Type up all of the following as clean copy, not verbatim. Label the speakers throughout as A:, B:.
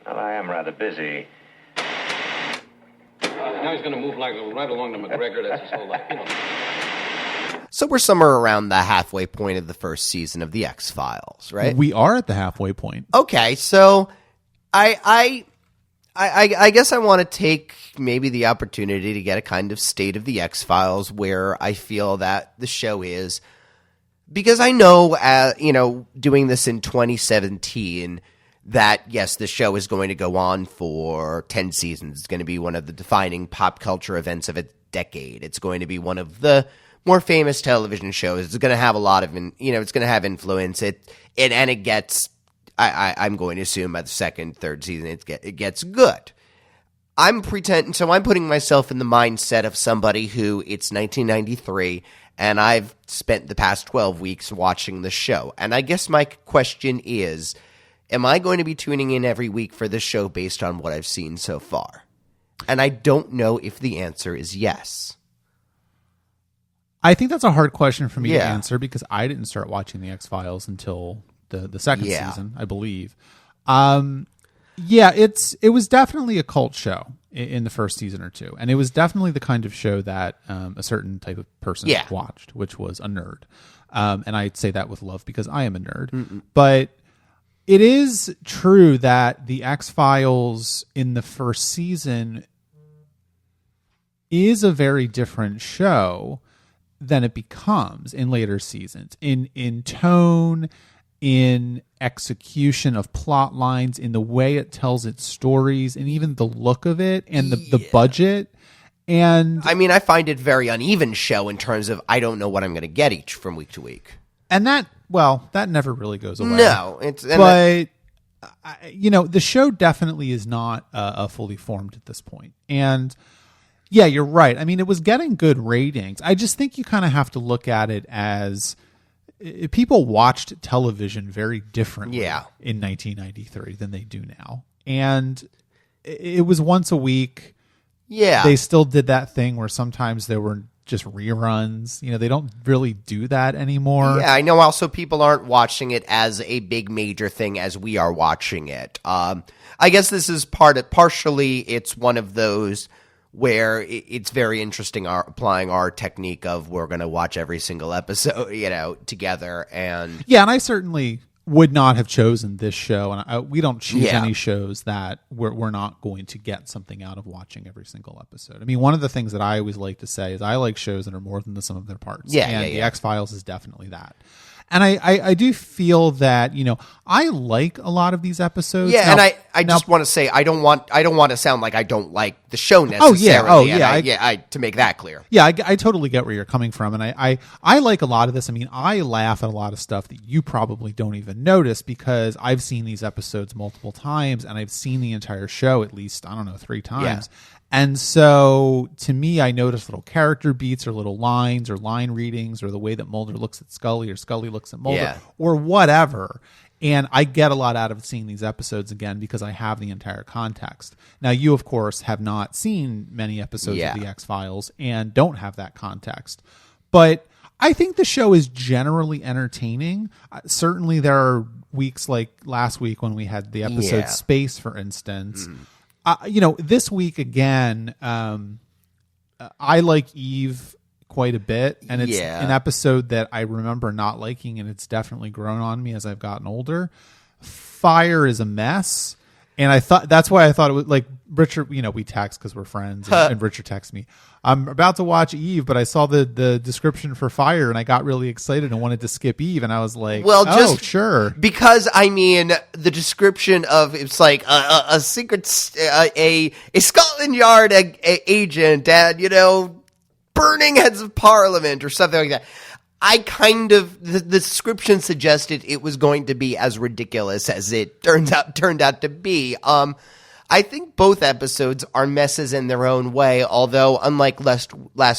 A: Well, I am rather busy.
B: Now he's going to move like right along to McGregor. That's his whole life, you know.
C: So we're somewhere around the halfway point of the first season of The X-Files, right?
D: We are at the halfway point.
C: Okay, so I guess I want to take maybe the opportunity to get a kind of state of The X-Files where I feel that the show is. Because I know, doing this in 2017, that, yes, the show is going to go on for 10 seasons. It's going to be one of the defining pop culture events of a decade. It's going to be one of the more famous television shows. It's going to have a lot of, it's going to have influence. It gets, I'm going to assume by the second, third season, it gets good. So I'm putting myself in the mindset of somebody who, it's 1993, and I've spent the past 12 weeks watching the show. And I guess my question is, am I going to be tuning in every week for this show based on what I've seen so far? And I don't know if the answer is yes.
D: I think that's a hard question for me to answer because I didn't start watching The X-Files until the second season, I believe. It was definitely a cult show in the first season or two. And it was definitely the kind of show that a certain type of person watched, which was a nerd. And I'd say that with love because I am a nerd. Mm-mm. But it is true that The X-Files in the first season is a very different show than it becomes in later seasons. In tone, in execution of plot lines, in the way it tells its stories, and even the look of it, and the budget. And
C: I mean, I find it very uneven show in terms of I don't know what I'm going to get from week to week.
D: And that never really goes away.
C: No,
D: the show definitely is not fully formed at this point. And yeah, you're right. I mean, it was getting good ratings. I just think you kind of have to look at it as people watched television very differently in 1993 than they do now. And it was once a week. Yeah. They still did that thing where sometimes there were just reruns. They don't really do that anymore.
C: Yeah, I know also people aren't watching it as a big major thing as we are watching it. I guess this is partially it's one of those where it's very interesting applying our technique of we're going to watch every single episode, together. And
D: I certainly would not have chosen this show. And we don't choose any shows that we're not going to get something out of watching every single episode. I mean, one of the things that I always like to say is I like shows that are more than the sum of their parts. The X-Files is definitely that. And I do feel that, I like a lot of these episodes.
C: Yeah, now, and I just want to say I don't want to sound like I don't like the show necessarily. To make that clear.
D: Yeah, I totally get where you're coming from. And I like a lot of this. I mean, I laugh at a lot of stuff that you probably don't even notice because I've seen these episodes multiple times and I've seen the entire show at least, 3 times. Yeah. And so, to me, I notice little character beats or little lines or line readings or the way that Mulder looks at Scully or Scully looks at Mulder or whatever. And I get a lot out of seeing these episodes again because I have the entire context. Now, you, of course, have not seen many episodes of The X-Files and don't have that context. But I think the show is generally entertaining. Certainly, there are weeks like last week when we had the episode Space, for instance. This week again, I like Eve quite a bit, and it's an episode that I remember not liking, and it's definitely grown on me as I've gotten older. Fire is a mess, and that's why I thought it was like Richard. We text because we're friends, and Richard texts me. I'm about to watch Eve, but I saw the description for Fire, and I got really excited and wanted to skip Eve, and I was like, sure.
C: Because, I mean, the description of, it's like a secret, a Scotland Yard agent and, burning heads of parliament or something like that. The description suggested it was going to be as ridiculous as it turned out to be. I think both episodes are messes in their own way, although unlike last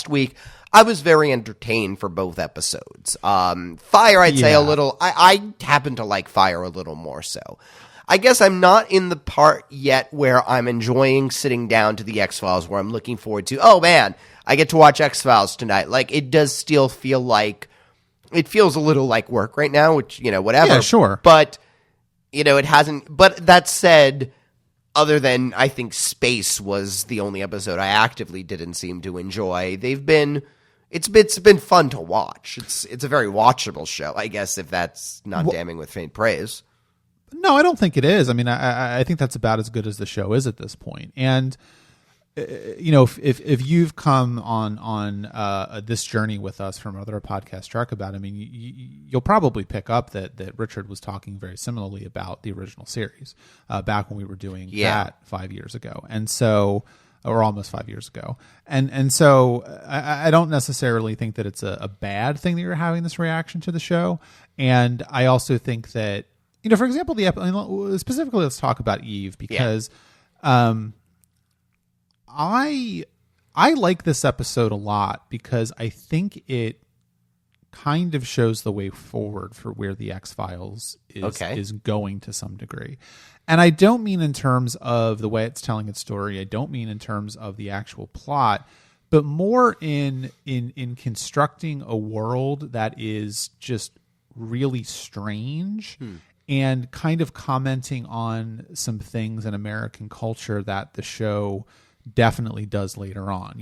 C: week, I was very entertained for both episodes. Fire, I'd say a little, I happen to like Fire a little more so. I guess I'm not in the part yet where I'm enjoying sitting down to the X-Files, where I'm looking forward to, oh man, I get to watch X-Files tonight. Like, it does still feel like, it feels a little like work right now, which, whatever.
D: Yeah, sure.
C: But, it hasn't, but that said, other than I think Space was the only episode I actively didn't seem to enjoy. It's been fun to watch. It's a very watchable show, I guess, if that's not damning with faint praise.
D: No, I don't think it is. I mean, I think that's about as good as the show is at this point. And if you've come on this journey with us from other podcasts talk about, I mean, you'll probably pick up that Richard was talking very similarly about the original series back when we were doing that 5 years ago, and so, or almost 5 years ago, and so I don't necessarily think that it's a bad thing that you're having this reaction to the show, and I also think that for example, specifically, let's talk about Eve because. I like this episode a lot because I think it kind of shows the way forward for where the X-Files is going to some degree. And I don't mean in terms of the way it's telling its story. I don't mean in terms of the actual plot, but more in constructing a world that is just really strange and kind of commenting on some things in American culture that the show definitely does later on.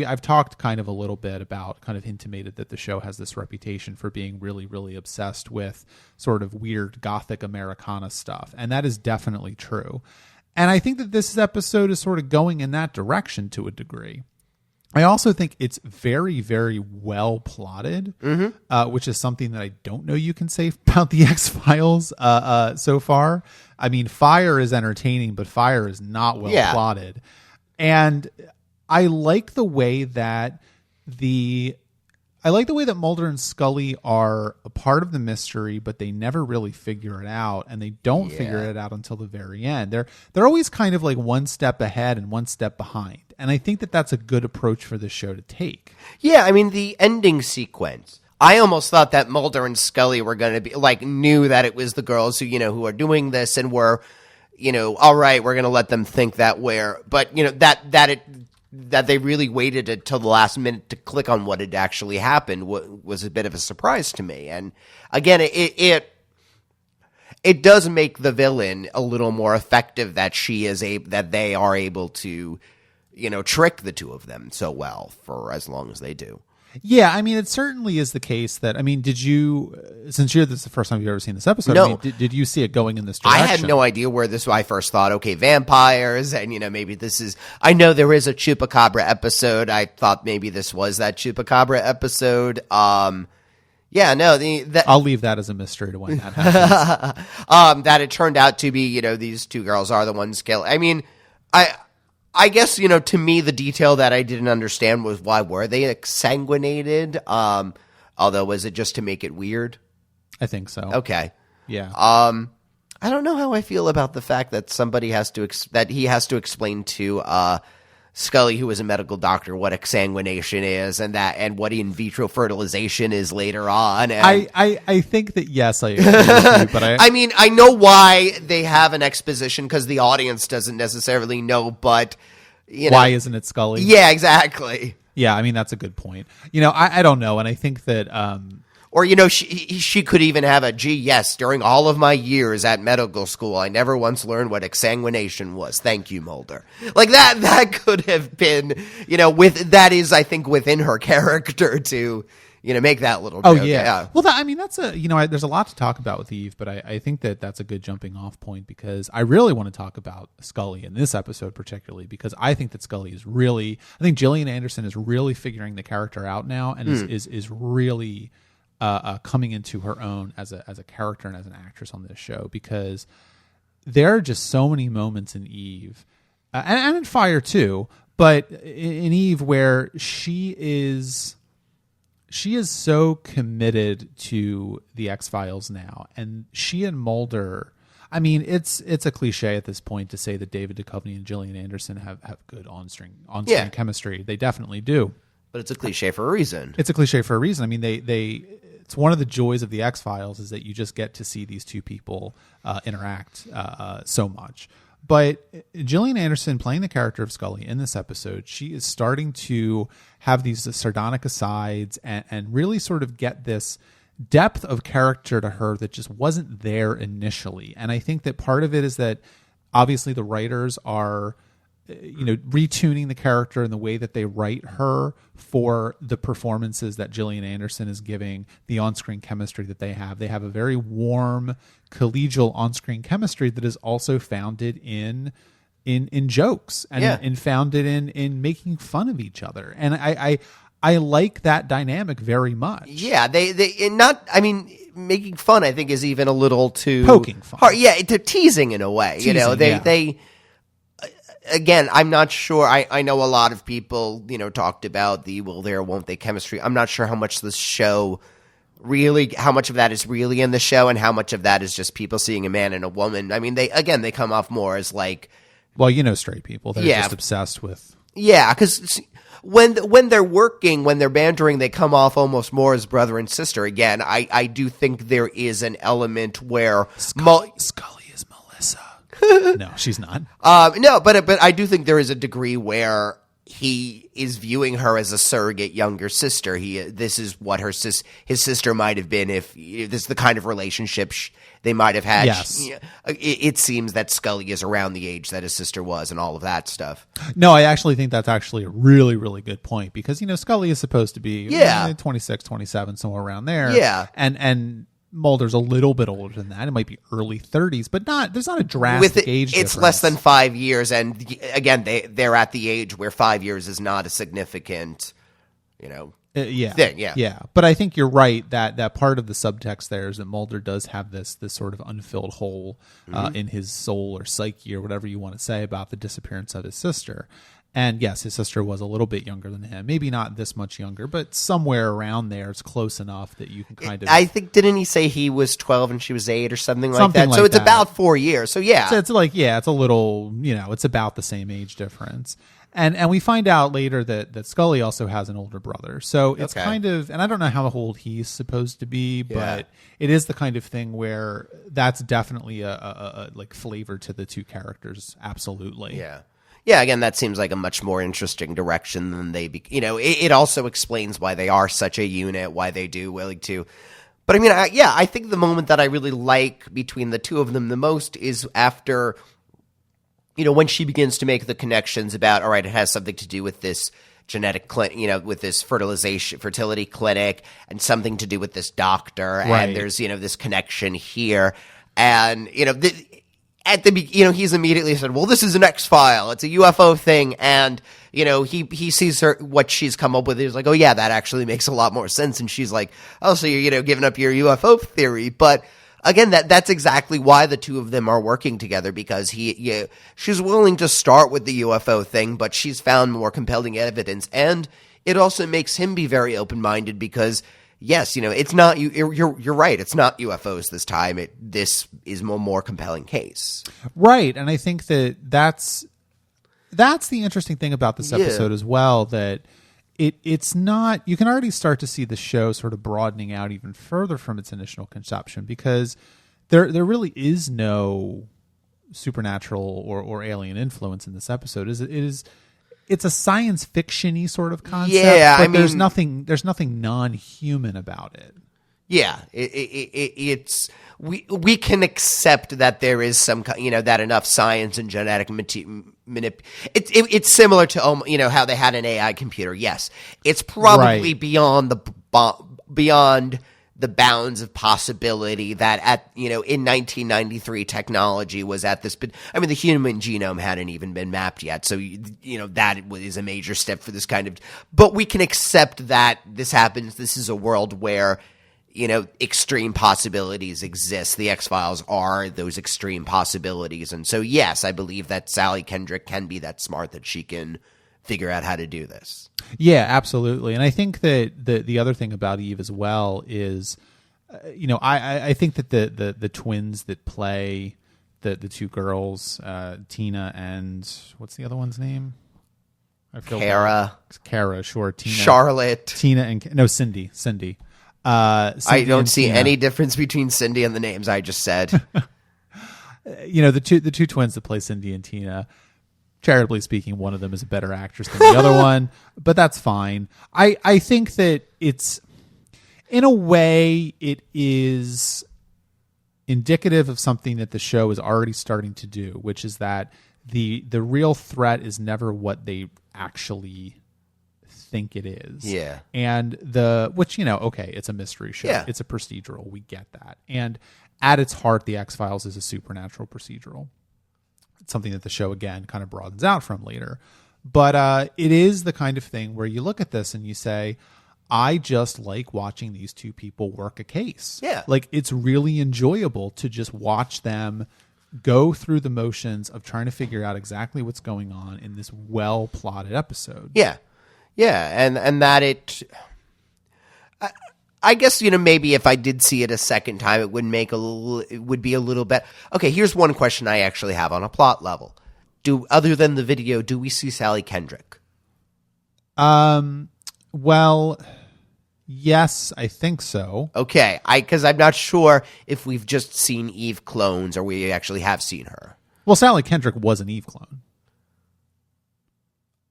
D: I've talked kind of a little bit about, kind of intimated that the show has this reputation for being really, really obsessed with sort of weird Gothic Americana stuff. And that is definitely true. And I think that this episode is sort of going in that direction to a degree. I also think it's very, very well plotted, which is something that I don't know you can say about the X-Files so far. I mean, Fire is entertaining, but Fire is not well plotted. And I like the way that Mulder and Scully are a part of the mystery, but they never really figure it out, and they don't figure it out until the very end. They're always kind of like one step ahead and one step behind, and I think that that's a good approach for the show to take. Yeah, I mean, the ending sequence. I almost thought that Mulder and Scully were going to be like knew that it was the girls who are doing this and were. All right, we're going to let them think that but that they really waited until the last minute to click on what had actually happened was a bit of a surprise to me. And again, it does make the villain a little more effective that that they are able to, trick the two of them so well for as long as they do. Yeah, I mean, it certainly is the case that, I mean, this is the first time you've ever seen this episode, no. I mean, did you see it going in this direction? I had no idea where I first thought, okay, vampires, and, maybe this is, I know there is a Chupacabra episode. I thought maybe this was that Chupacabra episode. I'll leave that as a mystery to when that happens. That it turned out to be, these two girls are the ones killed. I mean, I guess, to me, the detail that I didn't understand was why were they exsanguinated? Although, was it just to make it weird? I think so. Okay. Yeah. I don't know how I feel about the fact that somebody has to he has to explain to Scully, who is a medical doctor, what exsanguination is and what in vitro fertilization is later on. And I think that, yes, I agree with you, but I mean, I know why they have an exposition because the audience doesn't necessarily know, but why isn't it Scully? Yeah, exactly. Yeah, I mean, that's a good point. I don't know, and I think that or, she could even have yes, during all of my years at medical school, I never once learned what exsanguination was. Thank you, Mulder. Like that could have been, that is, I think, within her character to, make that little joke. Oh, yeah. Well, that's there's a lot to talk about with Eve, but I think that that's a good jumping off point because I really want to talk about Scully in this episode particularly because I think that Scully is really, I think Gillian Anderson is really figuring the character out now and is really coming into her own as a character and as an actress on this show because there are just so many moments in Eve and in Fire too, but in Eve where she is so committed to the X-Files now, and she and Mulder. I mean, it's a cliche at this point to say that David Duchovny and Gillian Anderson have good on-screen chemistry. They definitely do. But it's a cliche for a reason. It's a cliche for a reason. I mean, it's one of the joys of the X-Files is that you just get to see these two people interact so much. But Gillian Anderson playing the character of Scully in this episode, she is starting to have these sardonic asides and really sort of get this depth of character to her that just wasn't there initially. And I think that part of it is that obviously the writers are retuning the character in the way that they write her for the performances that Gillian Anderson is giving, the on-screen chemistry that they have. They have a very warm, collegial on-screen chemistry that is also founded in jokes and founded in making fun of each other. And I like that dynamic very much.
C: Yeah, making fun, I think, is even a little too
D: poking fun.
C: Hard. Yeah, to teasing in a way. They again, I'm not sure. I know a lot of people, talked about the will there, won't they chemistry. I'm not sure how much this show how much of that is really in the show and how much of that is just people seeing a man and a woman. I mean, they come off more as like,
D: well, straight people. They're just obsessed with.
C: Yeah, because when they're working, when they're bantering, they come off almost more as brother and sister. Again, I do think there is an element where
D: Scully is Melissa. No, she's not.
C: No, but I do think there is a degree where he is viewing her as a surrogate younger sister. This is what his sister might have been if this is the kind of relationship they might have had.
D: Yes.
C: It seems that Scully is around the age that his sister was and all of that stuff.
D: No, I actually think that's actually a really, really good point because, Scully is supposed to be 26, 27, somewhere around there.
C: Yeah.
D: And Mulder's a little bit older than that. It might be early 30s, but there's not a drastic age difference.
C: It's less than 5 years. And again, they're at the age where 5 years is not a significant, thing. Yeah.
D: But I think you're right that part of the subtext there is that Mulder does have this sort of unfilled hole in his soul or psyche or whatever you want to say about the disappearance of his sister. And yes, his sister was a little bit younger than him. Maybe not this much younger, but somewhere around there. It's close enough that you can kind of...
C: I think, didn't he say he was 12 and she was 8 or something like that? So it's about 4 years. So yeah.
D: So it's like, it's a little, it's about the same age difference. And we find out later that Scully also has an older brother. So it's kind of, and I don't know how old he's supposed to be, but it is the kind of thing where that's definitely a like flavor to the two characters. Absolutely.
C: Yeah. Yeah, again, that seems like a much more interesting direction than it also explains why they are such a unit, why they do willing to. But I mean, I think the moment that I really like between the two of them the most is after, when she begins to make the connections about, all right, it has something to do with this genetic clinic, with this fertility clinic and something to do with this doctor.
D: Right.
C: And there's, this connection here. And, at the he's immediately said, well, this is an X-File. It's a UFO thing. And, he sees what she's come up with. He's like, oh, yeah, that actually makes a lot more sense. And she's like, oh, so you're, giving up your UFO theory. But again, that's exactly why the two of them are working together, because she's willing to start with the UFO thing, but she's found more compelling evidence. And it also makes him be very open-minded because, yes, it's not you're right. It's not UFOs this time. This is a more compelling case,
D: right? And I think that's the interesting thing about this episode as well. That it's not. You can already start to see the show sort of broadening out even further from its initial conception, because there really is no supernatural or alien influence in this episode. It's a science fiction-y sort of concept.
C: Yeah,
D: but there's nothing non-human about it.
C: Yeah, it's we can accept that there is some, that enough science and genetic it's similar to how they had an AI computer. Yes, it's probably beyond the bounds of possibility that in 1993 technology was at this, but I mean the human genome hadn't even been mapped yet, so that is a major step for this kind of. But we can accept that this happens. This is a world where extreme possibilities exist. The X-Files are those extreme possibilities, and so yes, I believe that Sally Kendrick can be that smart that she can figure out how to do this.
D: Yeah, absolutely. And I think that the other thing about Eve as well is, I think that the twins that play the two girls, Tina and what's the other one's name? Kara, sure. Tina, Charlotte. Tina and no, Cindy. Cindy
C: I don't see Tina. Any difference between Cindy and the names I just said.
D: The two twins that play Cindy and Tina, charitably speaking, one of them is a better actress than the other one, but that's fine. I think that it's, in a way, it is indicative of something that the show is already starting to do, which is that the real threat is never what they actually think it is.
C: Yeah.
D: And which, okay, it's a mystery show.
C: Yeah.
D: It's a procedural. We get that. And at its heart, the X-Files is a supernatural procedural. It's something that the show, again, kind of broadens out from later. But it is the kind of thing where you look at this and you say, I just like watching these two people work a case.
C: Yeah.
D: Like, it's really enjoyable to just watch them go through the motions of trying to figure out exactly what's going on in this well-plotted episode.
C: Yeah. Yeah, and that I guess, maybe if I did see it a second time, it would be a little bit. Okay, here's one question I actually have on a plot level. Other than the video, do we see Sally Kendrick?
D: Well, yes, I think so.
C: Okay, because I'm not sure if we've just seen Eve clones or we actually have seen her.
D: Well, Sally Kendrick was an Eve clone.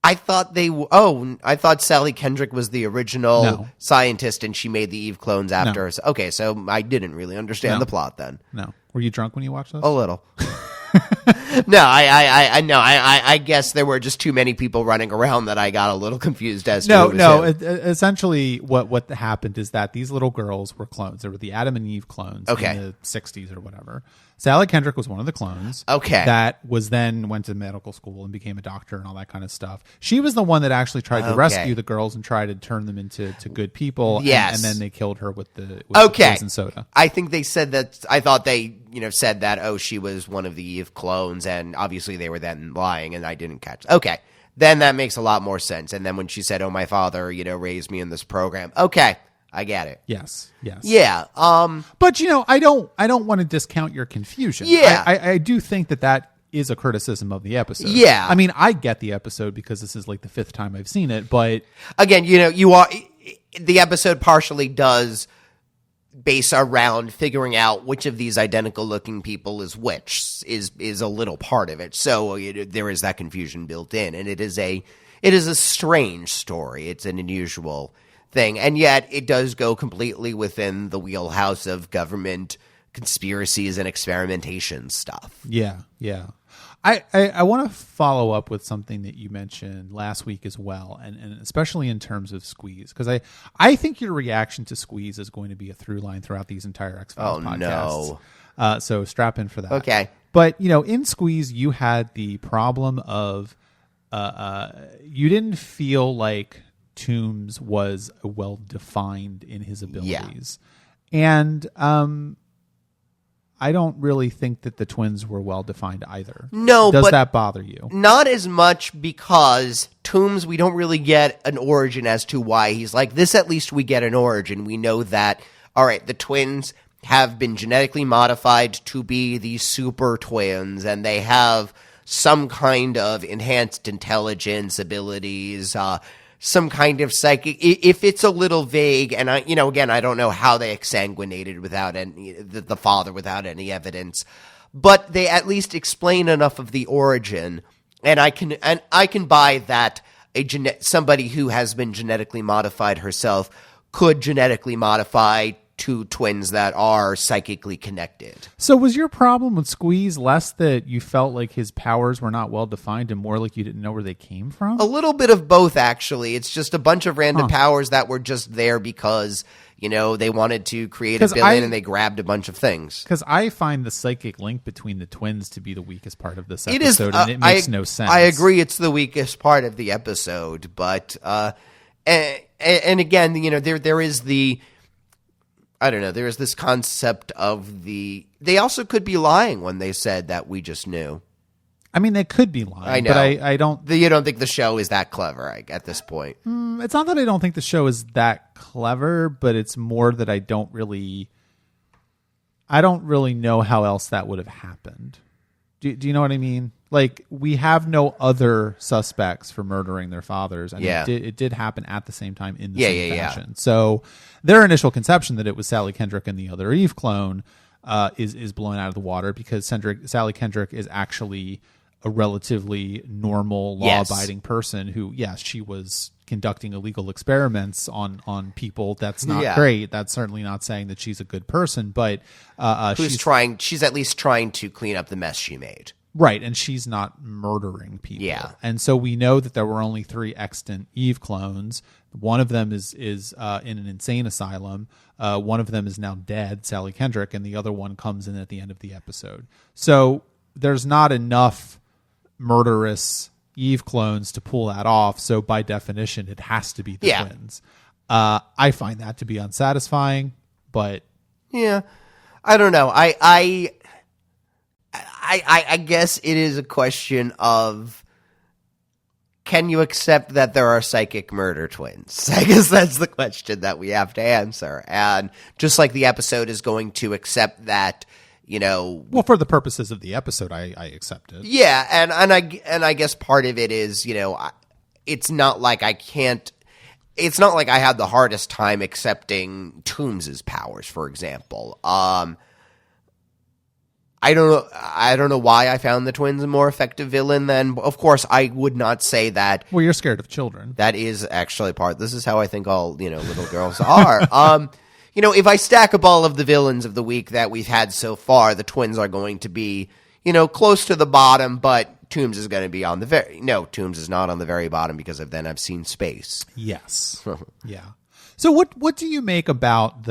C: I thought Sally Kendrick was the original scientist and she made the Eve clones after her. Okay, so I didn't really understand the plot then.
D: No. Were you drunk when you watched this?
C: A little. No, I guess there were just too many people running around that I got a little confused as to who was who.
D: Essentially what happened is that these little girls were clones. They were the Adam and Eve clones in the 60s or whatever. Sally Kendrick was one of the clones.
C: Okay.
D: That went to medical school and became a doctor and all that kind of stuff. She was the one that actually tried to rescue the girls and try to turn them into good people.
C: Yes.
D: And then they killed her with the poison soda.
C: I think they said that. I thought they said that, she was one of the Eve clones, and obviously they were then lying, and I didn't catch. Okay. Then that makes a lot more sense. And then when she said, my father, raised me in this program. Okay. I get it.
D: Yes.
C: Yeah.
D: But I don't want to discount your confusion.
C: Yeah.
D: I do think that is a criticism of the episode.
C: Yeah.
D: I mean, I get the episode because this is like the 5th time I've seen it, but
C: again, the episode partially does base around figuring out which of these identical looking people is which is a little part of it. So there is that confusion built in, and it is a strange story. It's an unusual thing, and yet it does go completely within the wheelhouse of government conspiracies and experimentation stuff.
D: Yeah. I want to follow up with something that you mentioned last week as well, and especially in terms of Squeeze, because I think your reaction to Squeeze is going to be a through line throughout these entire X-Files podcasts.
C: No.
D: So strap in for that.
C: Okay.
D: But, in Squeeze, you had the problem of you didn't feel like Toombs was well-defined in his abilities. Yeah. And I don't really think that the twins were well-defined either.
C: No,
D: Does
C: but
D: that bother you?
C: Not as much, because Toombs, we don't really get an origin as to why he's like this. At least we get an origin. We know that, all right, the twins have been genetically modified to be these super twins, and they have some kind of enhanced intelligence abilities, some kind of psychic. If it's a little vague, and again, I don't know how they exsanguinated without the father without any evidence, but they at least explain enough of the origin, and I can buy that somebody who has been genetically modified herself could genetically modify two twins that are psychically connected.
D: So was your problem with Squeeze less that you felt like his powers were not well defined and more like you didn't know where they came from?
C: A little bit of both, actually. It's just a bunch of random powers that were just there because, they wanted to create a villain and they grabbed a bunch of things.
D: Because I find the psychic link between the twins to be the weakest part of this episode, and it makes no sense.
C: I agree it's the weakest part of the episode, but and again, there is the, I don't know, there is this concept of they also could be lying when they said that we just knew.
D: I mean, they could be lying.
C: I know.
D: But I don't.
C: You don't think the show is that clever at this point?
D: It's not that I don't think the show is that clever, but it's more that I don't really know how else that would have happened. Do you know what I mean? Like, we have no other suspects for murdering their fathers, and it did happen at the same time in the same fashion. Yeah. So their initial conception that it was Sally Kendrick and the other Eve clone is blown out of the water, because Sally Kendrick is actually a relatively normal, law-abiding person who, yes, she was conducting illegal experiments on people. That's not great. That's certainly not saying that she's a good person, but
C: she's at least trying to clean up the mess she made.
D: Right, and she's not murdering people.
C: Yeah.
D: And so we know that there were only 3 extant Eve clones. One of them is in an insane asylum. One of them is now dead, Sally Kendrick, and the other one comes in at the end of the episode. So there's not enough murderous Eve clones to pull that off. So by definition, it has to be the twins. I find that to be unsatisfying, but
C: yeah, I don't know. I guess it is a question of, can you accept that there are psychic murder twins? I guess that's the question that we have to answer. And just like the episode is going to accept that, well,
D: for the purposes of the episode, I accept it.
C: Yeah, and I guess part of it is, it's not like I can't. It's not like I had the hardest time accepting Toombs's powers, for example. I don't know why I found the twins a more effective villain than, of course, I would not say that.
D: Well, you're scared of children.
C: That is actually this is how I think all, little girls are. If I stack up all of the villains of the week that we've had so far, the twins are going to be, close to the bottom, but Toombs is going to be on Toombs is not on the very bottom because I've seen Space.
D: Yes. Yeah. So what do you make about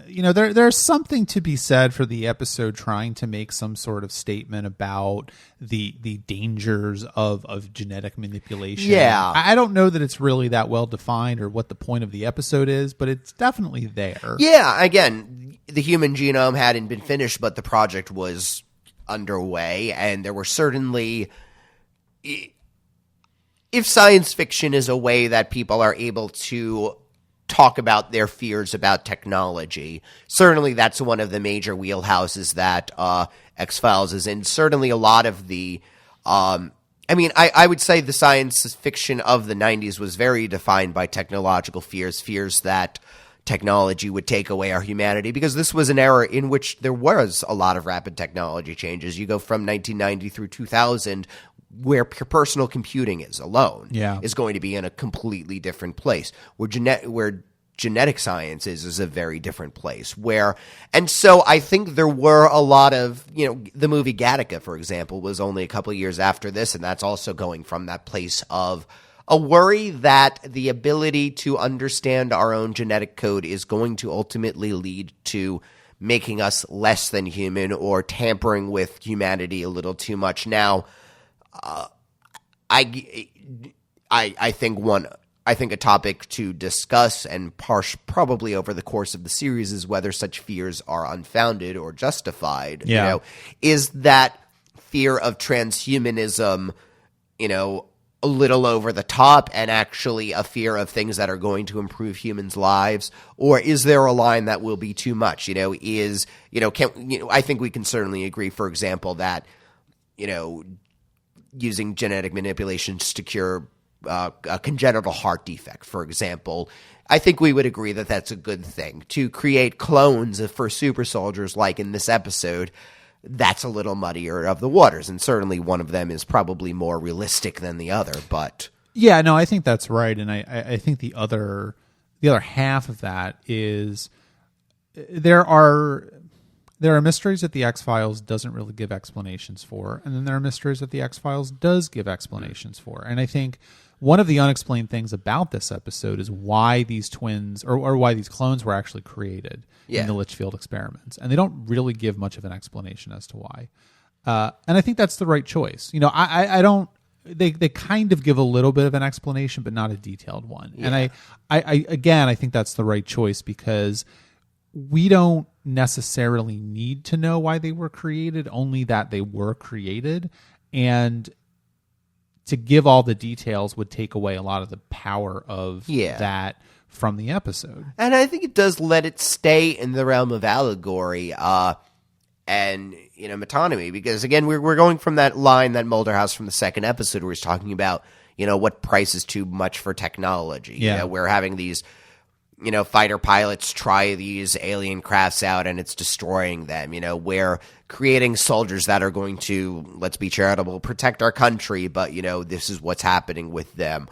D: there's something to be said for the episode trying to make some sort of statement about the dangers of genetic manipulation.
C: Yeah.
D: I don't know that it's really that well defined or what the point of the episode is, but it's definitely there.
C: Yeah, again, the human genome hadn't been finished, but the project was underway, and there were certainly, if science fiction is a way that people are able to talk about their fears about technology, certainly that's one of the major wheelhouses that X-Files is in. Certainly a lot of the I would say the science fiction of the 90s was very defined by technological fears that technology would take away our humanity, because this was an era in which there was a lot of rapid technology changes. You go from 1990 through 2000, where personal computing is going to be in a completely different place. Where genetic science is a very different place. And so I think there were a lot of, the movie Gattaca, for example, was only a couple of years after this, and that's also going from that place of a worry that the ability to understand our own genetic code is going to ultimately lead to making us less than human or tampering with humanity a little too much. Now, I think a topic to discuss and probably over the course of the series is whether such fears are unfounded or justified.
D: Yeah.
C: Is that fear of transhumanism, a little over the top and actually a fear of things that are going to improve humans' lives? Or is there a line that will be too much? I think we can certainly agree, for example, that, using genetic manipulations to cure a congenital heart defect, for example, I think we would agree that that's a good thing. To create clones for super soldiers like in this episode, that's a little muddier of the waters, and certainly one of them is probably more realistic than the other. But
D: yeah, no, I think that's right, and I think the other half of that is there are mysteries that the X-Files doesn't really give explanations for, and then there are mysteries that the X-Files does give explanations for. And I think one of the unexplained things about this episode is why these twins or why these clones were actually created in the Litchfield experiments. And they don't really give much of an explanation as to why. And I think that's the right choice. I don't. They kind of give a little bit of an explanation, but not a detailed one. Yeah. And I think that's the right choice, because we don't necessarily need to know why they were created, only that they were created. And to give all the details would take away a lot of the power of that from the episode.
C: And I think it does let it stay in the realm of allegory and metonymy, because again, we're going from that line that Mulder has from the second episode where he's talking about, what price is too much for technology.
D: Yeah.
C: We're having these fighter pilots try these alien crafts out and it's destroying them. We're creating soldiers that are going to, let's be charitable, protect our country, but this is what's happening with them.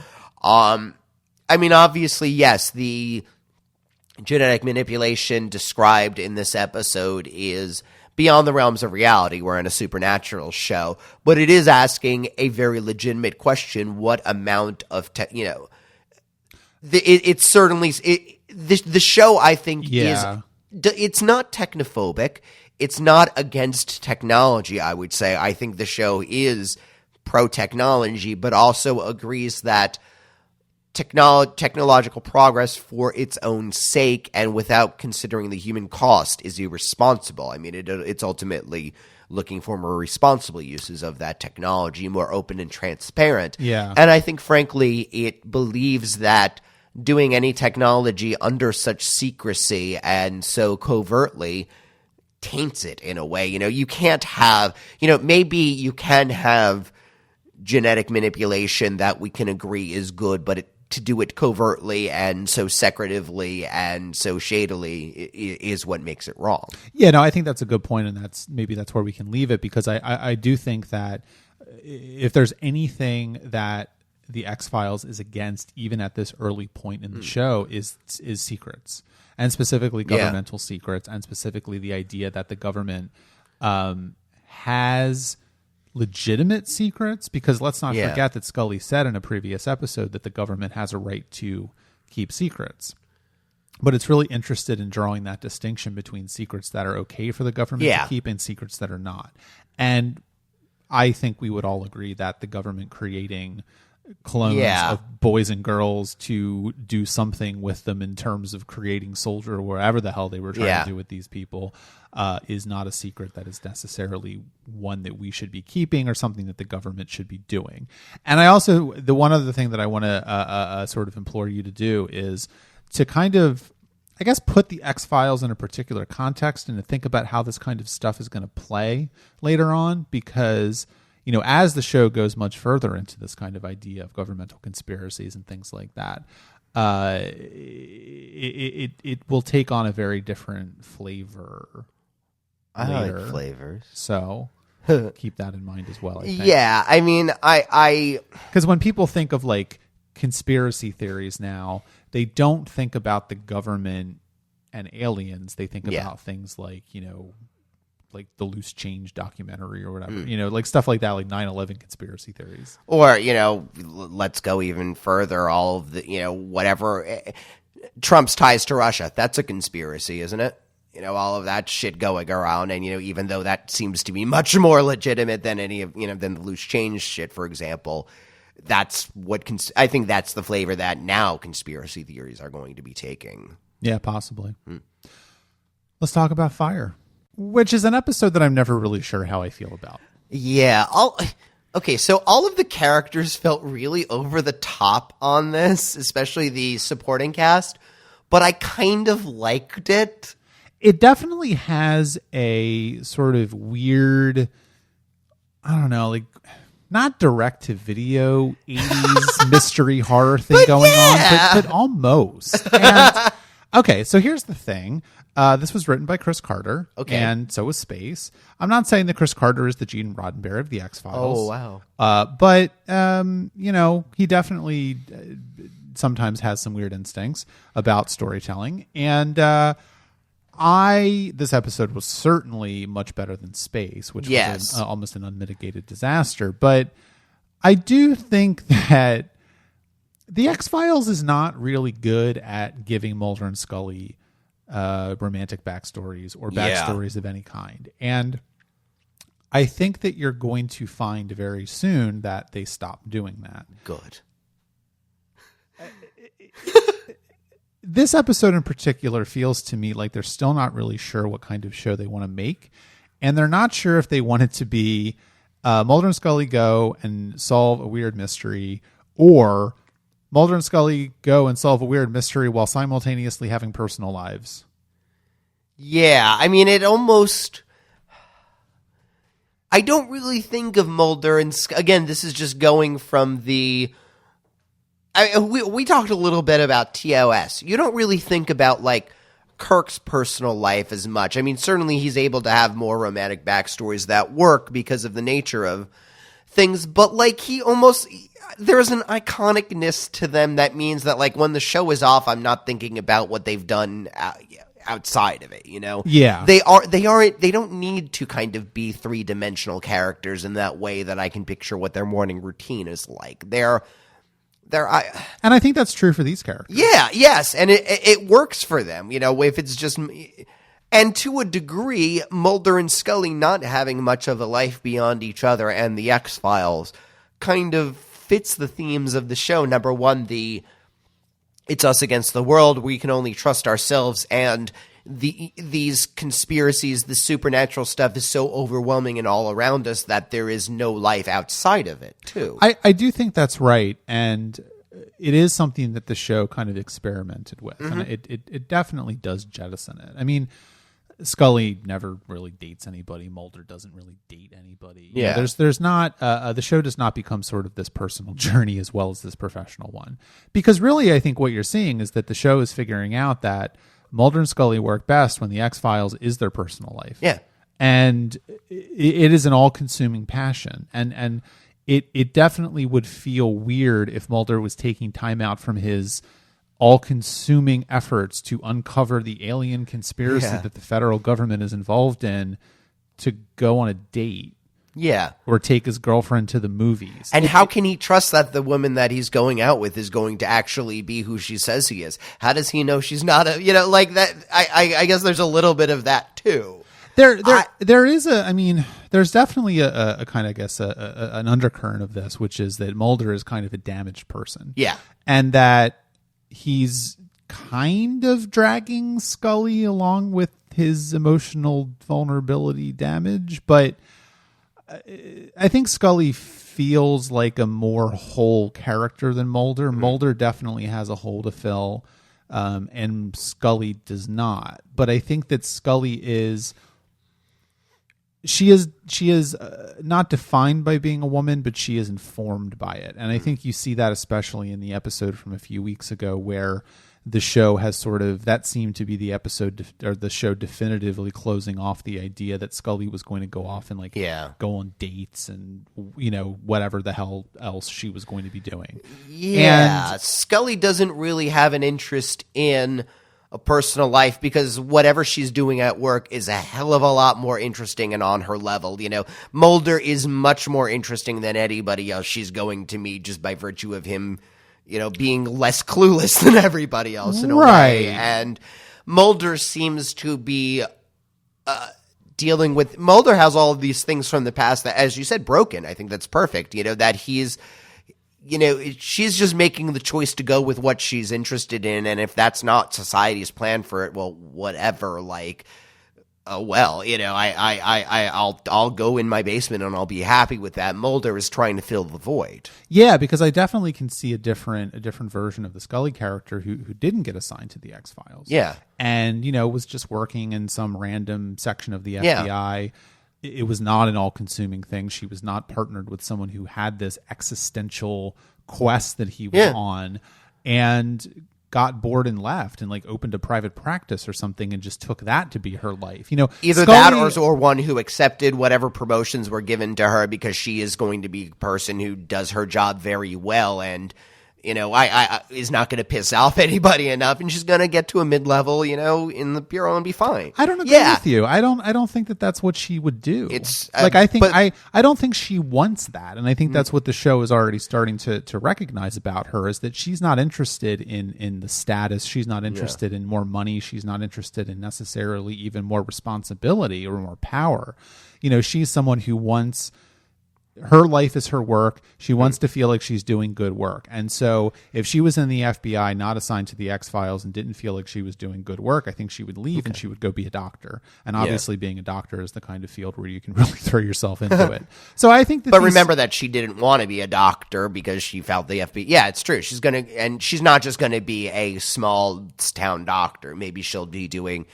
C: I mean, obviously, yes, the genetic manipulation described in this episode is beyond the realms of reality. We're in a supernatural show, but it is asking a very legitimate question: what amount of it's certainly the show, I think, is it's not technophobic. It's not against technology, I would say. I think the show is pro-technology, but also agrees that technological progress for its own sake and without considering the human cost is irresponsible. I mean, it's ultimately looking for more responsible uses of that technology, more open and transparent.
D: Yeah.
C: And I think, frankly, it believes that doing any technology under such secrecy and so covertly taints it in a way. You can't have, maybe you can have genetic manipulation that we can agree is good, but to do it covertly and so secretively and so shadily is what makes it wrong.
D: Yeah, no, I think that's a good point, and that's where we can leave it, because I do think that if there's anything that the X-Files is against, even at this early point in the show, is secrets, and specifically governmental secrets, and specifically the idea that the government has legitimate secrets, because let's not forget that Scully said in a previous episode that the government has a right to keep secrets. But it's really interested in drawing that distinction between secrets that are okay for the government to keep and secrets that are not. And I think we would all agree that the government creating clones of boys and girls to do something with them in terms of creating soldier or whatever the hell they were trying to do with these people is not a secret that is necessarily one that we should be keeping or something that the government should be doing. And I also, the one other thing that I want to sort of implore you to do is to kind of, I guess, put the X-Files in a particular context and to think about how this kind of stuff is going to play later on, because as the show goes much further into this kind of idea of governmental conspiracies and things like that, it will take on a very different flavor.
C: I
D: later.
C: like flavors.
D: So keep that in mind as well, I think.
C: Yeah, I mean,
D: because when people think of like conspiracy theories now, they don't think about the government and aliens. They think about things like, like the Loose Change documentary or whatever, like stuff like that, like 9/11 conspiracy theories.
C: Or, let's go even further. All of the, whatever, Trump's ties to Russia. That's a conspiracy, isn't it? All of that shit going around. And, even though that seems to be much more legitimate than any of, than the Loose Change shit, for example, that's what, I think that's the flavor that now conspiracy theories are going to be taking.
D: Yeah, possibly. Let's talk about Fire, which is an episode that I'm never really sure how I feel about.
C: Yeah. Okay, so all of the characters felt really over the top on this, especially the supporting cast, but I kind of liked it.
D: It definitely has a sort of weird, I don't know, like not direct to video 80s mystery horror thing going on, but almost. And, okay, so here's the thing. This was written by Chris Carter, and so was Space. I'm not saying that Chris Carter is the Gene Roddenberry of the X-Files.
C: Oh, wow.
D: But, he definitely sometimes has some weird instincts about storytelling. And this episode was certainly much better than Space, which was almost an unmitigated disaster. But I do think that the X-Files is not really good at giving Mulder and Scully romantic backstories or backstories of any kind. And I think that you're going to find very soon that they stop doing that.
C: Good.
D: This episode in particular feels to me like they're still not really sure what kind of show they want to make. And they're not sure if they want it to be Mulder and Scully go and solve a weird mystery, or Mulder and Scully go and solve a weird mystery while simultaneously having personal lives.
C: Yeah, I mean, it almost... I don't really think of Mulder and... Again, this is just going from the... we talked a little bit about TOS. You don't really think about, like, Kirk's personal life as much. I mean, certainly he's able to have more romantic backstories that work because of the nature of things, but like there's an iconicness to them that means that like when the show is off, I'm not thinking about what they've done outside of it, you know?
D: Yeah.
C: They don't need to kind of be three-dimensional characters in that way that I can picture what their morning routine is like.
D: And I think that's true for these characters.
C: Yeah, yes, and it works for them, you know, if it's just... And to a degree, Mulder and Scully not having much of a life beyond each other and the X-Files kind of fits the themes of the show. Number one, it's us against the world. We can only trust ourselves, and these conspiracies, the supernatural stuff is so overwhelming and all around us that there is no life outside of it, too.
D: I do think that's right, and it is something that the show kind of experimented with, and it definitely does jettison it. I mean, Scully never really dates anybody. Mulder doesn't really date anybody.
C: Yeah.
D: There's not the show does not become sort of this personal journey as well as this professional one. Because really, I think what you're seeing is that the show is figuring out that Mulder and Scully work best when the X-Files is their personal life.
C: Yeah.
D: And it is an all-consuming passion. And it definitely would feel weird if Mulder was taking time out from his all-consuming efforts to uncover the alien conspiracy that the federal government is involved in to go on a date.
C: Yeah.
D: Or take his girlfriend to the movies.
C: And how can he trust that the woman that he's going out with is going to actually be who she says he is? How does he know she's not like that? I guess there's a little bit of that too.
D: There's definitely a kind of, I guess, an undercurrent of this, which is that Mulder is kind of a damaged person.
C: Yeah.
D: And that he's kind of dragging Scully along with his emotional vulnerability damage, but I think Scully feels like a more whole character than Mulder. Mulder definitely has a hole to fill, and Scully does not. But I think that Scully is not defined by being a woman, but she is informed by it. And I think you see that especially in the episode from a few weeks ago where the show has sort of, that seemed to be the episode or the show definitively closing off the idea that Scully was going to go off and go on dates and, you know, whatever the hell else she was going to be doing.
C: Yeah.
D: And
C: Scully doesn't really have an interest in a personal life because whatever she's doing at work is a hell of a lot more interesting and on her level. You know, Mulder is much more interesting than anybody else she's going to meet just by virtue of him, you know, being less clueless than everybody else in a way. And Mulder seems to be dealing with... Mulder has all of these things from the past that, as you said, broken. I think that's perfect. You know, that he's... You know, she's just making the choice to go with what she's interested in, and if that's not society's plan for it, well, whatever. Like, well, you know, I'll go in my basement and I'll be happy with that. Mulder is trying to fill the void.
D: Yeah, because I definitely can see a different version of the Scully character who didn't get assigned to the X-Files.
C: Yeah,
D: and you know was just working in some random section of the FBI. It was not an all-consuming thing. She was not partnered with someone who had this existential quest that he was on and got bored and left and like opened a private practice or something and just took that to be her life. You know,
C: either
D: Scully,
C: that or one who accepted whatever promotions were given to her because she is going to be a person who does her job very well and, you know, I is not going to piss off anybody enough, and she's going to get to a mid-level, you know, in the bureau and be fine.
D: I don't agree with you. I don't think that that's what she would do.
C: It's
D: like I think I don't think she wants that, and I think that's what the show is already starting to recognize about her is that she's not interested in the status. She's not interested in more money. She's not interested in necessarily even more responsibility or more power. You know, she's someone who wants. Her life is her work. She wants to feel like she's doing good work. And so if she was in the FBI, not assigned to the X-Files and didn't feel like she was doing good work, I think she would leave and she would go be a doctor. And obviously being a doctor is the kind of field where you can really throw yourself into it. So I think that
C: But remember that she didn't want to be a doctor because she felt the FBI. Yeah, it's true. She's going to, and she's not just going to be a small town doctor. Maybe she'll be doing,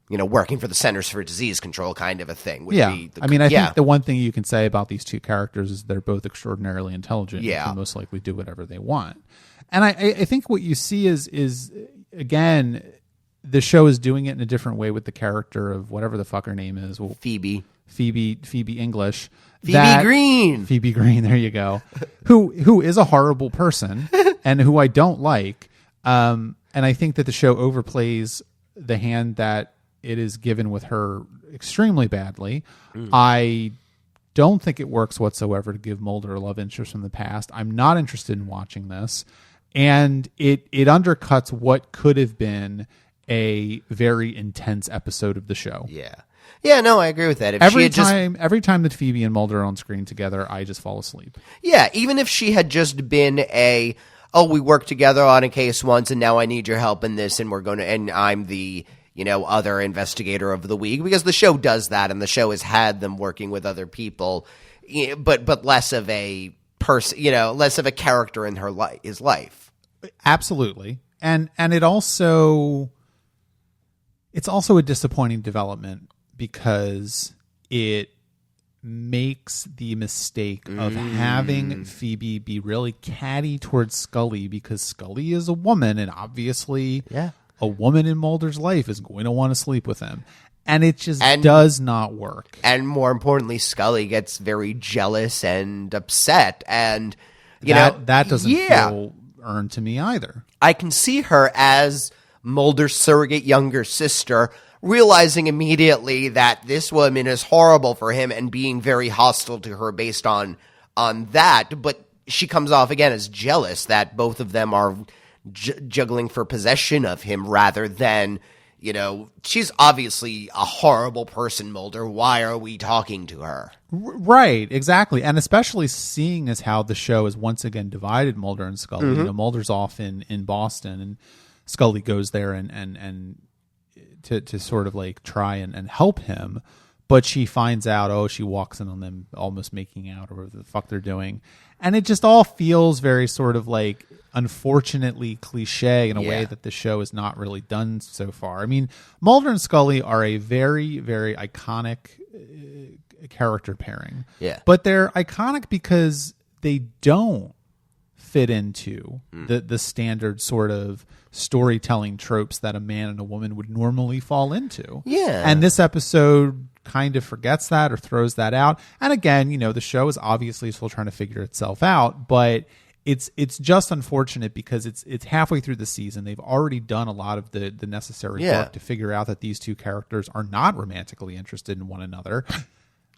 C: you know, working for the Centers for Disease Control kind of a thing.
D: I think the one thing you can say about these two characters is they're both extraordinarily intelligent and can most likely do whatever they want. And I think what you see is again, the show is doing it in a different way with the character of whatever the fuck her name is. Well,
C: Phoebe.
D: Phoebe English.
C: Phoebe Green,
D: there you go. who is a horrible person and who I don't like. And I think that the show overplays the hand that it is given with her extremely badly. I don't think it works whatsoever to give Mulder a love interest from the past. I'm not interested in watching this. And it undercuts what could have been a very intense episode of the show.
C: Yeah. Yeah, no, I agree with that. If
D: every time that Phoebe and Mulder are on screen together, I just fall asleep.
C: Yeah, even if she had just been we worked together on a case once and now I need your help in this and I'm the, other investigator of the week, because the show does that and the show has had them working with other people, but less of a person, less of a character in his life.
D: Absolutely. And it's also a disappointing development because it makes the mistake of having Phoebe be really catty towards Scully, because Scully is a woman, and obviously a woman in Mulder's life is going to want to sleep with him. And it just does not work.
C: And more importantly, Scully gets very jealous and upset. And,
D: that doesn't feel earned to me either.
C: I can see her as Mulder's surrogate younger sister, realizing immediately that this woman is horrible for him and being very hostile to her based on that. But she comes off again as jealous that both of them are juggling for possession of him rather than, she's obviously a horrible person, Mulder. Why are we talking to her?
D: Right, exactly. And especially seeing as how the show has once again divided Mulder and Scully. Mulder's off in Boston and Scully goes there and to sort of like try and help him, but she finds out, she walks in on them almost making out or whatever the fuck they're doing. And it just all feels very sort of like unfortunately cliche in a way that the show has not really done so far. I mean, Mulder and Scully are a very, very iconic character pairing. Yeah. But they're iconic because they don't fit into the standard sort of storytelling tropes that a man and a woman would normally fall into. Yeah. And this episode kind of forgets that or throws that out. And again, the show is obviously still trying to figure itself out, but it's just unfortunate because it's halfway through the season. They've already done a lot of the necessary work to figure out that these two characters are not romantically interested in one another.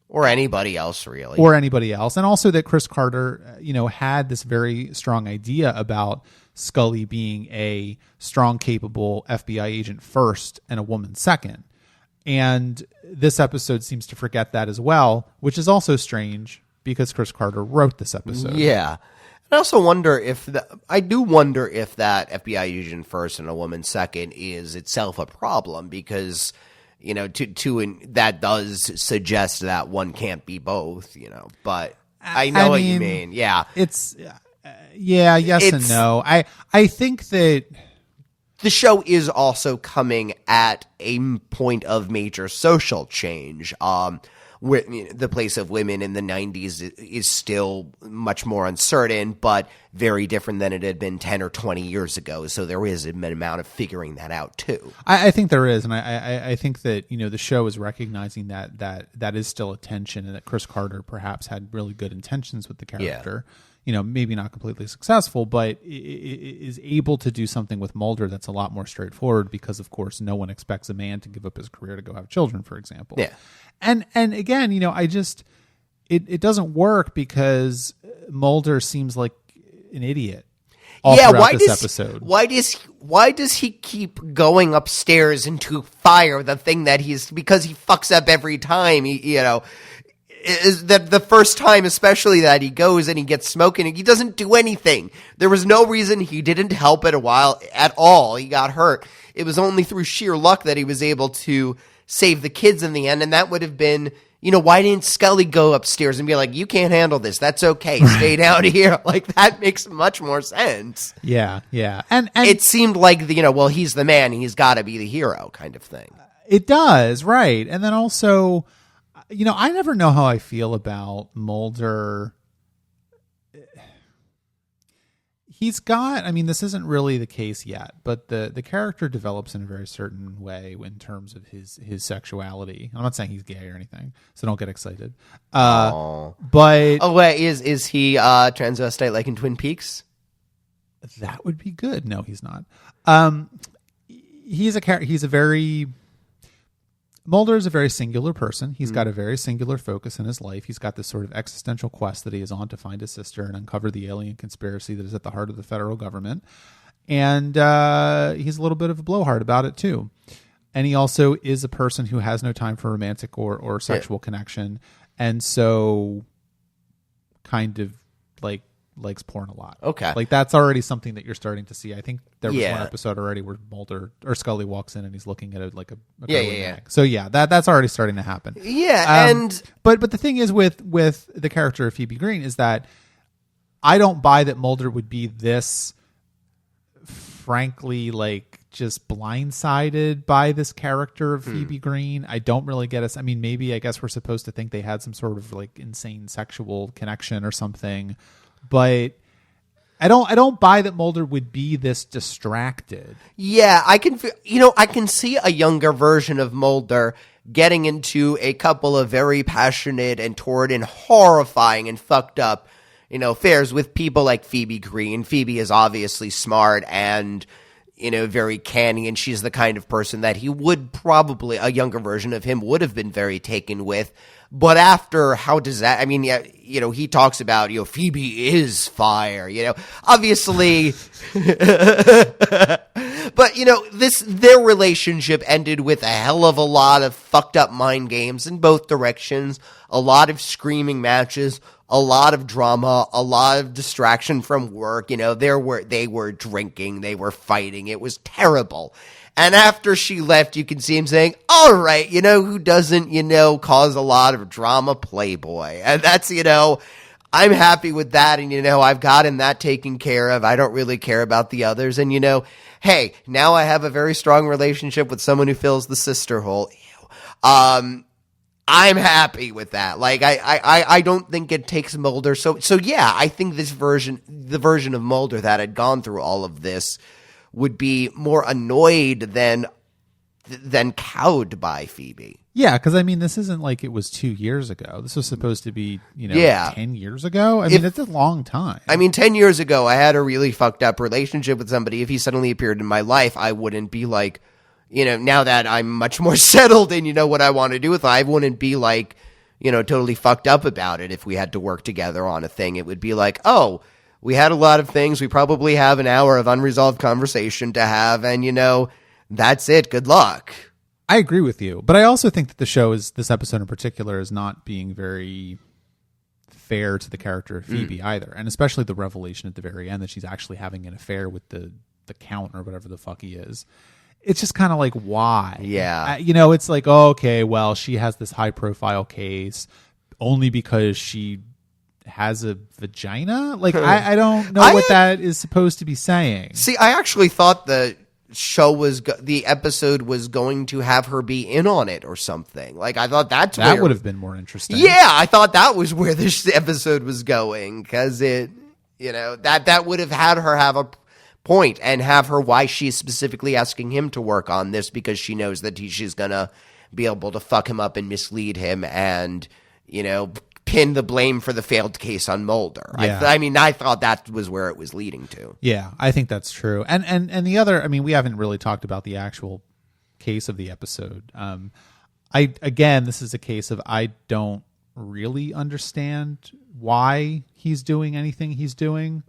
C: Or anybody else, really.
D: And also that Chris Carter, had this very strong idea about Scully being a strong, capable FBI agent first and a woman second. And this episode seems to forget that as well, which is also strange because Chris Carter wrote this episode.
C: Yeah. I also wonder if that FBI agent first and a woman second is itself a problem because, that does suggest that one can't be both, but I know what you mean. Yeah.
D: It's, and no. I think that
C: the show is also coming at a point of major social change. Where the place of women in the 90s is still much more uncertain, but very different than it had been 10 or 20 years ago. So there is an amount of figuring that out too.
D: I think there is, and I think that the show is recognizing that is still a tension, and that Chris Carter perhaps had really good intentions with the character. Maybe not completely successful, but is able to do something with Mulder that's a lot more straightforward because, of course, no one expects a man to give up his career to go have children, for example. Yeah. And again, it doesn't work because Mulder seems like an idiot all throughout this episode.
C: Why does he keep going upstairs into fire? The thing that because he fucks up every time. Is that the first time, especially, that he goes and he gets smoking and he doesn't do anything. There was no reason he didn't help it at all. He got hurt. It was only through sheer luck that he was able to save the kids in the end. And that would have been, why didn't Scully go upstairs and be like, you can't handle this. That's okay. Stay down here. Like, that makes much more sense.
D: Yeah. Yeah. And
C: it seemed like, he's the man. He's got to be the hero kind of thing.
D: It does. Right. And then also, I never know how I feel about Mulder. he's got, I mean, this isn't really the case yet, but the character develops in a very certain way in terms of his sexuality. I'm not saying he's gay or anything, so don't get excited. But
C: Oh wait, is he transvestite like in Twin Peaks?
D: that would be good. No, he's not. He's a very Mulder is a very singular person. He's got a very singular focus in his life. He's got this sort of existential quest that he is on to find his sister and uncover the alien conspiracy that is at the heart of the federal government. And he's a little bit of a blowhard about it, too. And he also is a person who has no time for romantic or sexual connection. And so kind of likes porn a lot.
C: Okay.
D: Like that's already something that you're starting to see. I think there was one episode already where Mulder or Scully walks in and he's looking at it like a mag. So that's already starting to happen.
C: Yeah, and
D: but the thing is with the character of Phoebe Green is that I don't buy that Mulder would be this frankly like just blindsided by this character of Phoebe Green. I don't really get us. I mean, maybe I guess we're supposed to think they had some sort of like insane sexual connection or something. But I don't buy that Mulder would be this distracted.
C: Yeah, I can see a younger version of Mulder getting into a couple of very passionate and torrid and horrifying and fucked up, affairs with people like Phoebe Green. Phoebe is obviously smart and, very canny, and she's the kind of person that he would probably, a younger version of him would have been very taken with. But after he talks about, Phoebe is fire, obviously. But, their relationship ended with a hell of a lot of fucked up mind games in both directions, a lot of screaming matches, a lot of drama, a lot of distraction from work. They were drinking, they were fighting. It was terrible. And after she left, you can see him saying, all right, who doesn't, cause a lot of drama? Playboy. And that's, I'm happy with that. And, I've gotten that taken care of. I don't really care about the others. And, hey, now I have a very strong relationship with someone who fills the sister hole. I'm happy with that. Like, I don't think it takes Mulder. So yeah, I think the version of Mulder that had gone through all of this would be more annoyed than cowed by Phoebe.
D: Yeah, because I mean, this isn't like it was 2 years ago. This was supposed to be, 10 years ago. I mean, it's a long time. I
C: mean, 10 years ago, I had a really fucked up relationship with somebody. If he suddenly appeared in my life, I wouldn't be like, now that I'm much more settled in, what I want to do with it, I wouldn't be like, totally fucked up about it if we had to work together on a thing. It would be like, oh, we had a lot of things. We probably have an hour of unresolved conversation to have. And, that's it. Good luck.
D: I agree with you. But I also think that the show this episode in particular is not being very fair to the character of Phoebe either. And especially the revelation at the very end that she's actually having an affair with the count or whatever the fuck he is. It's just kind of like, why?
C: Yeah.
D: It's like, oh, okay, well, she has this high profile case only because she has a vagina. Like, I don't know what that is supposed to be saying.
C: See, I actually thought the episode was going to have her be in on it or something. Like, I thought that
D: would have been more interesting.
C: Yeah, I thought that was where this episode was going, because it, that would have had her have a point and have her why she's specifically asking him to work on this, because she knows that she's gonna be able to fuck him up and mislead him and, pin the blame for the failed case on Mulder.
D: Yeah.
C: I thought that was where it was leading to.
D: Yeah, I think that's true. And the other, we haven't really talked about the actual case of the episode. This is a case of I don't really understand why he's doing anything he's doing.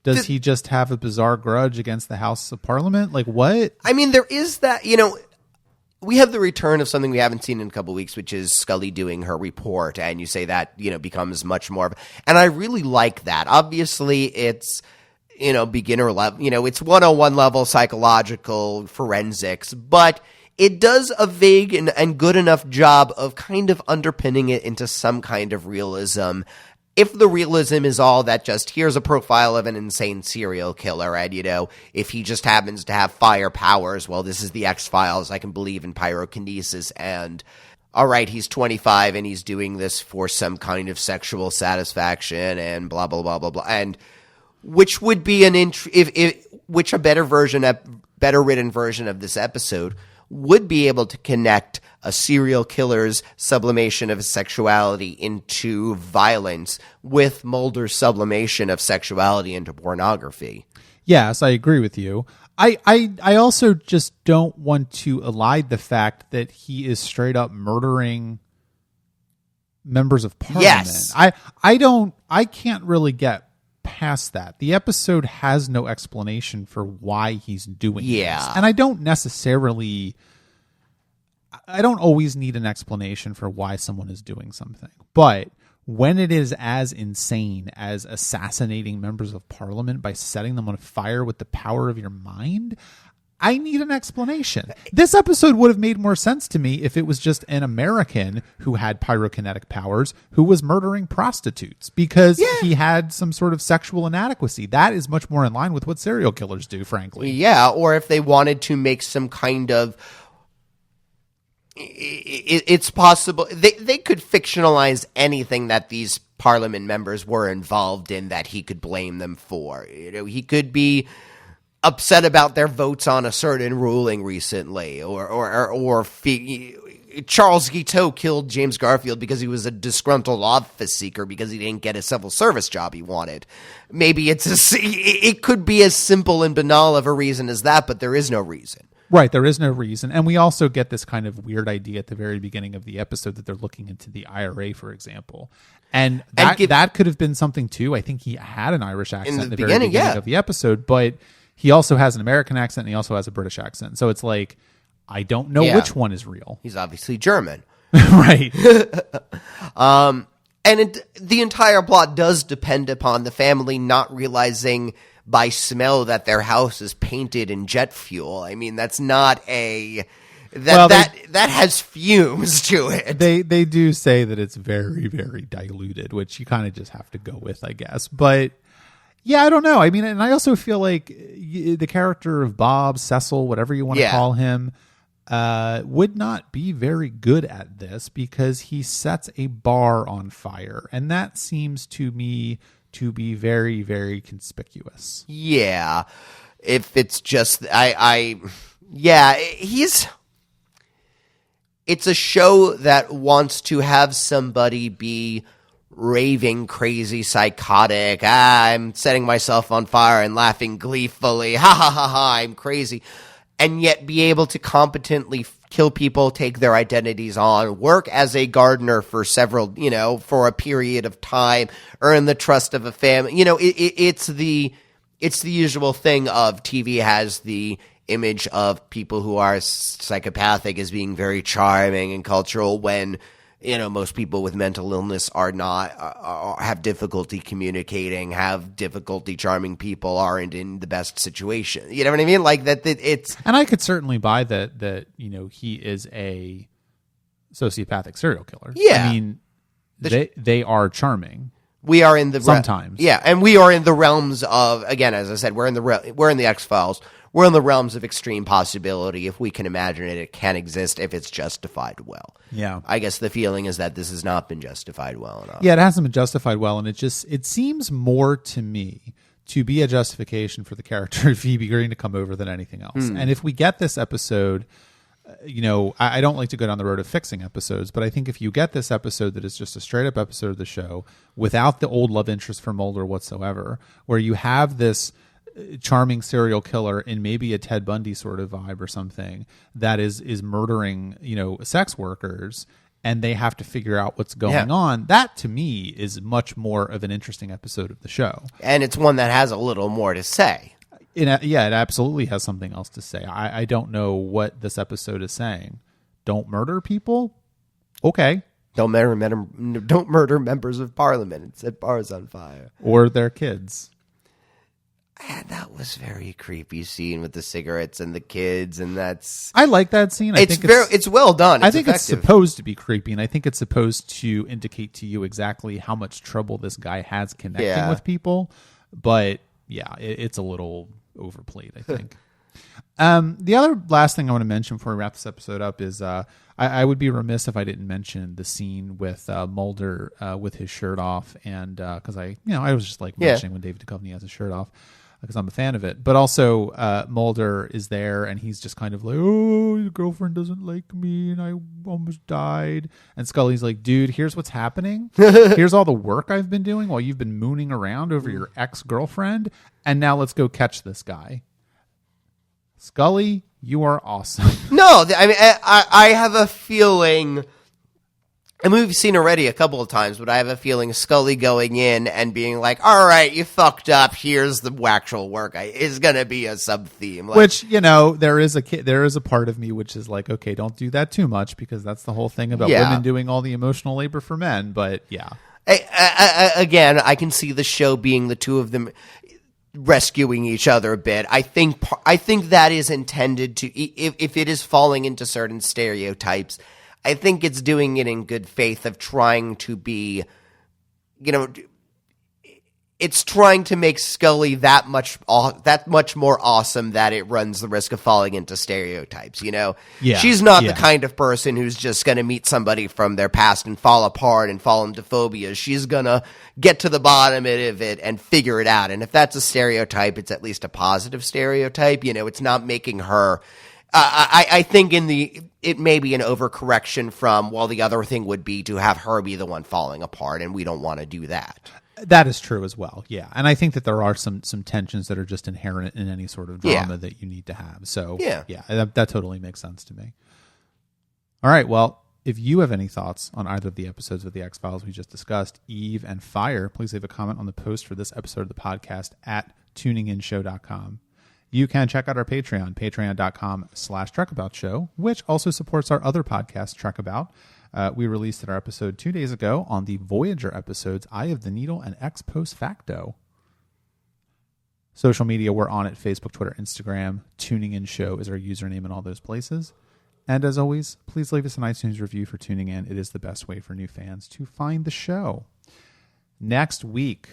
D: Does he just have a bizarre grudge against the House of Parliament? Like, what?
C: There is that, we have the return of something we haven't seen in a couple of weeks, which is Scully doing her report, and you say that, becomes much more and I really like that. Obviously, it's, beginner level, it's 101 level psychological forensics, but it does a vague and good enough job of kind of underpinning it into some kind of realism. If the realism is all that just here's a profile of an insane serial killer and, if he just happens to have fire powers, well, this is the X-Files, I can believe in pyrokinesis, and all right, he's 25 and he's doing this for some kind of sexual satisfaction and blah, blah, blah, blah, blah. And which would be which a better written version of this episode would be able to connect a serial killer's sublimation of his sexuality into violence with Mulder's sublimation of sexuality into pornography.
D: Yes, I agree with you. I also just don't want to elide the fact that he is straight up murdering members of parliament.
C: Yes.
D: I can't really get past that. The episode has no explanation for why he's doing this. And I don't always need an explanation for why someone is doing something. But when it is as insane as assassinating members of parliament by setting them on fire with the power of your mind, I need an explanation. This episode would have made more sense to me if it was just an American who had pyrokinetic powers who was murdering prostitutes because he had some sort of sexual inadequacy. That is much more in line with what serial killers do, frankly.
C: Yeah, or if they wanted to make some kind of... It's possible they could fictionalize anything that these parliament members were involved in that he could blame them for. He could be upset about their votes on a certain ruling recently, or Charles Guiteau killed James Garfield because he was a disgruntled office seeker because he didn't get a civil service job he wanted. Maybe it could be as simple and banal of a reason as that, but there is no reason.
D: Right, there is no reason. And we also get this kind of weird idea at the very beginning of the episode that they're looking into the IRA, for example. And that could have been something too. I think he had an Irish accent in the very beginning of the episode, but he also has an American accent and he also has a British accent. So it's like, I don't know which one is real.
C: He's obviously German.
D: Right.
C: And the entire plot does depend upon the family not realizing by smell that their house is painted in jet fuel. I mean, that's not that has fumes to it.
D: They do say that it's very, very diluted, which you kind of just have to go with, I guess. But yeah, I don't know. I mean, and I also feel like the character of Bob, Cecil, whatever you want to call him, would not be very good at this because he sets a bar on fire. And that seems to me to be very, very conspicuous.
C: Yeah. If it's just, it's a show that wants to have somebody be raving, crazy, psychotic. I'm setting myself on fire and laughing gleefully. Ha ha ha ha, I'm crazy. And yet be able to competently kill people, take their identities on, work as a gardener for several, for a period of time, earn the trust of a family. It's the usual thing of TV has the image of people who are psychopathic as being very charming and cultural when, most people with mental illness are not, have difficulty communicating, have difficulty charming people, aren't in the best situation. You know what I mean? Like that it's...
D: And I could certainly buy that, he is a sociopathic serial killer.
C: Yeah.
D: I mean, they are charming.
C: We are in the...
D: Sometimes.
C: And we are in the realms of, again, as I said, we're in the X-Files. We're in the realms of extreme possibility. If we can imagine it, it can exist if it's justified well.
D: Yeah.
C: I guess the feeling is that this has not been justified well enough.
D: Yeah, it hasn't been justified well, and it seems more to me to be a justification for the character of Phoebe Green to come over than anything else. And if we get this episode, I don't like to go down the road of fixing episodes, but I think if you get this episode that is just a straight up episode of the show without the old love interest for Mulder whatsoever, where you have this charming serial killer in maybe a Ted Bundy sort of vibe or something that is murdering, sex workers, and they have to figure out what's going on. That to me is much more of an interesting episode of the show.
C: And it's one that has a little more to say.
D: It absolutely has something else to say. I don't know what this episode is saying. Don't murder people? Okay.
C: Don't murder members of parliament and set bars on fire.
D: Or their kids.
C: And that was very creepy scene with the cigarettes and the kids, and I
D: like that scene.
C: It's well done.
D: I think it's supposed to be creepy, and I think it's supposed to indicate to you exactly how much trouble this guy has connecting with people. But yeah, it's a little overplayed, I think. The other last thing I want to mention before we wrap this episode up is I would be remiss if I didn't mention the scene with Mulder with his shirt off, and because I was just like mentioning when David Duchovny has his shirt off because I'm a fan of it. But also Mulder is there, and he's just kind of like, oh, your girlfriend doesn't like me, and I almost died. And Scully's like, dude, here's what's happening. Here's all the work I've been doing while you've been mooning around over your ex-girlfriend, and now let's go catch this guy. Scully, you are awesome.
C: No, I mean, I have a feeling, and we've seen already a couple of times, but I have a feeling Scully going in and being like, all right, you fucked up, here's the actual work, is going to be a sub-theme. Like,
D: which, there is a part of me which is like, okay, don't do that too much, because that's the whole thing about women doing all the emotional labor for men, but yeah.
C: Again, I can see the show being the two of them rescuing each other a bit. I think that is intended to, if it is falling into certain stereotypes, I think it's doing it in good faith of trying to be, it's trying to make Scully that much more awesome that it runs the risk of falling into stereotypes, Yeah. She's not the kind of person who's just going to meet somebody from their past and fall apart and fall into phobias. She's going to get to the bottom of it and figure it out. And if that's a stereotype, it's at least a positive stereotype. It's not making her... I think it may be an overcorrection from, well, the other thing would be to have her be the one falling apart, and we don't want to do that.
D: That is true as well, yeah. And I think that there are some tensions that are just inherent in any sort of drama that you need to have. So, that totally makes sense to me. All right, well, if you have any thoughts on either of the episodes of The X-Files we just discussed, Eve and Fire, please leave a comment on the post for this episode of the podcast at tuninginshow.com. You can check out our Patreon, patreon.com/trekaboutshow, which also supports our other podcast, Trek About. We released our episode 2 days ago on the Voyager episodes, Eye of the Needle and Ex Post Facto. Social media, we're on it, Facebook, Twitter, Instagram. Tuning In Show is our username in all those places. And as always, please leave us an iTunes review for tuning in. It is the best way for new fans to find the show. Next week,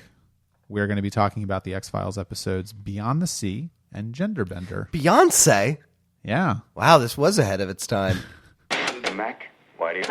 D: we're going to be talking about the X-Files episodes Beyond the Sea and Genderbender.
C: Beyonce?
D: Yeah.
C: Wow, this was ahead of its time.
A: Mac, why do you...